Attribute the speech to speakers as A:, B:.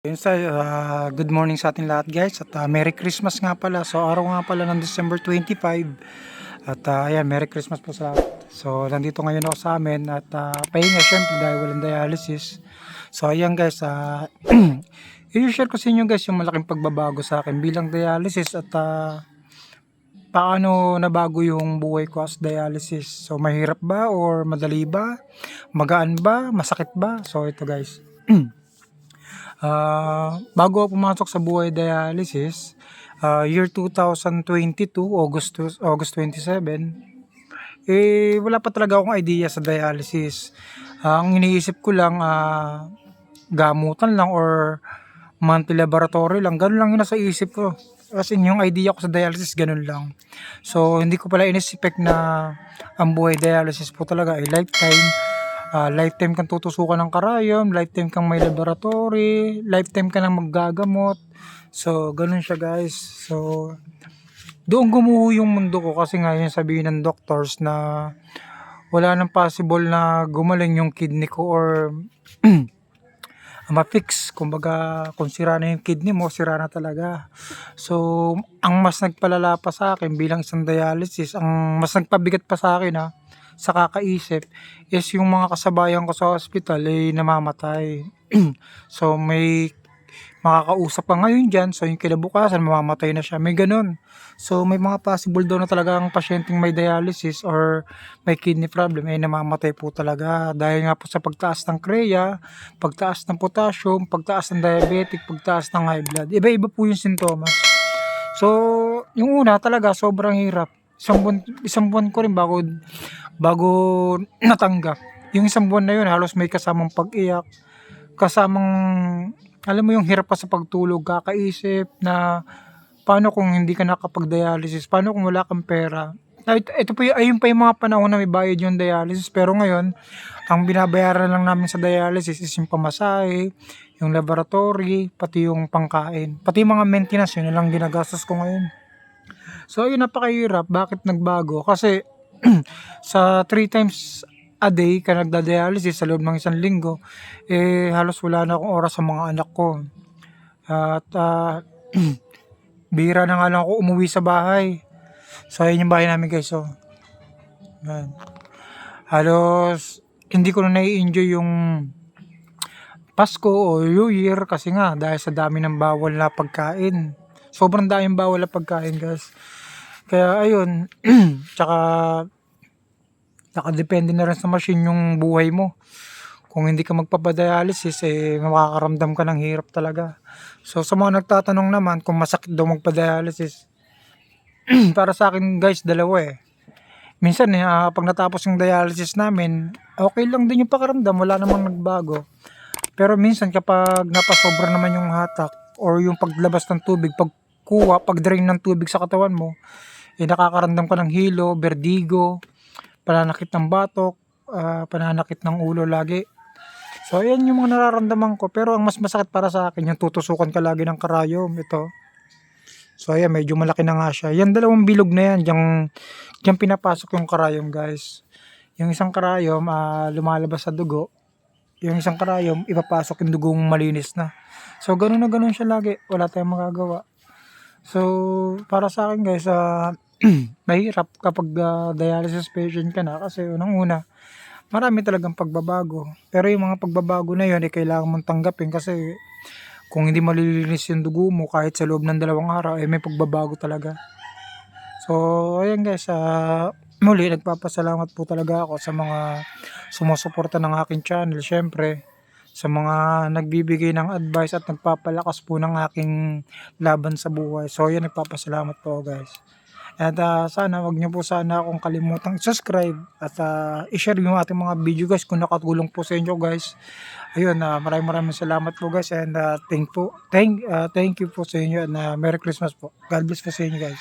A: Yun good morning sa ating lahat guys at Merry Christmas nga pala. So araw nga pala ng December 25 at ayan, Merry Christmas po sa lahat. So nandito ngayon ako sa amin at pahinga syempre dahil walang dialysis. So ayan guys, i-share ko sa inyo guys yung malaking pagbabago sa akin bilang dialysis at paano nabago yung buhay ko as dialysis. So mahirap ba or madali ba? Magaan ba? Masakit ba? So ito guys. Bago ako pumasok sa buhay dialysis, year 2022, August 27, wala pa talaga akong idea sa dialysis. Ang iniisip ko lang, gamutan lang or monthly laboratory lang. Ganun lang yun nasa isip ko. Kasi yung idea ko sa dialysis, ganun lang. So, hindi ko pala in-expect na ang buhay dialysis po talaga ay lifetime. Lifetime kang tutusukan ng karayom, lifetime kang may laboratory, lifetime ka nang maggagamot. So, ganun siya guys. So, doon gumuho yung mundo ko kasi nga yung sabihin ng doctors na wala nang possible na gumaling yung kidney ko or ma-fix. Kumbaga, kung sira na yung kidney mo, sira na talaga. So, ang mas nagpalala pa sa akin bilang isang dialysis, ang mas nagpabigat pa sa akin sa kakaisip is yung mga kasabayan ko sa hospital ay namamatay. So may makakausap ka ngayon dyan, so yung kinabukasan mamamatay na siya, may ganun. So may mga possible daw na talaga ang pasyenteng may dialysis or may kidney problem ay namamatay po talaga dahil nga po sa pagtaas ng kreya, pagtaas ng potassium, pagtaas ng diabetic, pagtaas ng high blood. Iba-iba po yung sintomas. So yung una talaga sobrang hirap. Isang buwan ko rin bago natanggap. Yung isang buwan na yun halos may kasamang pag-iyak, kasamang alam mo yung hirap pa sa pagtulog, kakaisip na paano kung hindi ka nakapag-dialysis, paano kung wala kang pera. Ito po ayun pa yung mga panahon na may bayad yung dialysis, pero ngayon ang binabayaran lang namin sa dialysis is yung pamasahe, yung laboratory, pati yung pangkain, pati yung mga maintenance, yun na lang ginagastos ko ngayon. So yun, napakahirap. Bakit nagbago? Kasi sa 3 times a day ka nagda-dialysis sa loob ng isang linggo, halos wala na akong oras sa mga anak ko. At bihira na nga lang ako umuwi sa bahay. So ayun yung bahay namin guys. So, yan. Halos hindi ko na nai-enjoy yung Pasko o New Year kasi nga dahil sa dami ng bawal na pagkain. Sobrang daming bawal na pagkain guys. Kaya ayun, tsaka nakadepende na rin sa machine yung buhay mo. Kung hindi ka magpapadialysis, makakaramdam ka ng hirap talaga. So sa mga nagtatanong naman kung masakit daw magpadialysis, para sa akin guys, dalawa Minsan pag natapos yung dialysis namin, okay lang din yung pakiramdam, wala namang nagbago. Pero minsan kapag napasobra naman yung hatak or yung paglabas ng tubig, pag-drain ng tubig sa katawan mo, nakakaramdam ka ng hilo, vertigo, pananakit ng batok, pananakit ng ulo lagi. So ayan yung mga nararamdaman ko, pero ang mas masakit para sa akin yung tutusukan ka lagi ng karayom, ito. So ayan, medyo malaki na nga siya. Yan dalawang bilog na yan, diyan pinapasok yung karayom guys. Yung isang karayom lumalabas sa dugo, yung isang karayom ipapasok yung dugong malinis na. So ganun na ganun siya lagi, wala tayong magagawa. So para sa akin guys, mahirap kapag dialysis patient ka na kasi unang-una, marami talagang pagbabago. Pero yung mga pagbabago na yun kailangan mong tanggapin kasi kung hindi malilinis yung dugo mo kahit sa loob ng 2 araw, may pagbabago talaga. So ayan guys, muli nagpapasalamat po talaga ako sa mga sumusuporta ng aking channel, syempre sa mga nagbibigay ng advice at nagpapalakas po ng aking laban sa buhay. So yan, nagpapasalamat po guys. At sana wag niyo po sana akong kalimutang i-subscribe at i-share yung ating mga video guys kung nakatulong po sa inyo guys. Ayun, maraming salamat po guys and thank you po sa inyo and Merry Christmas po. God bless po sa inyo guys.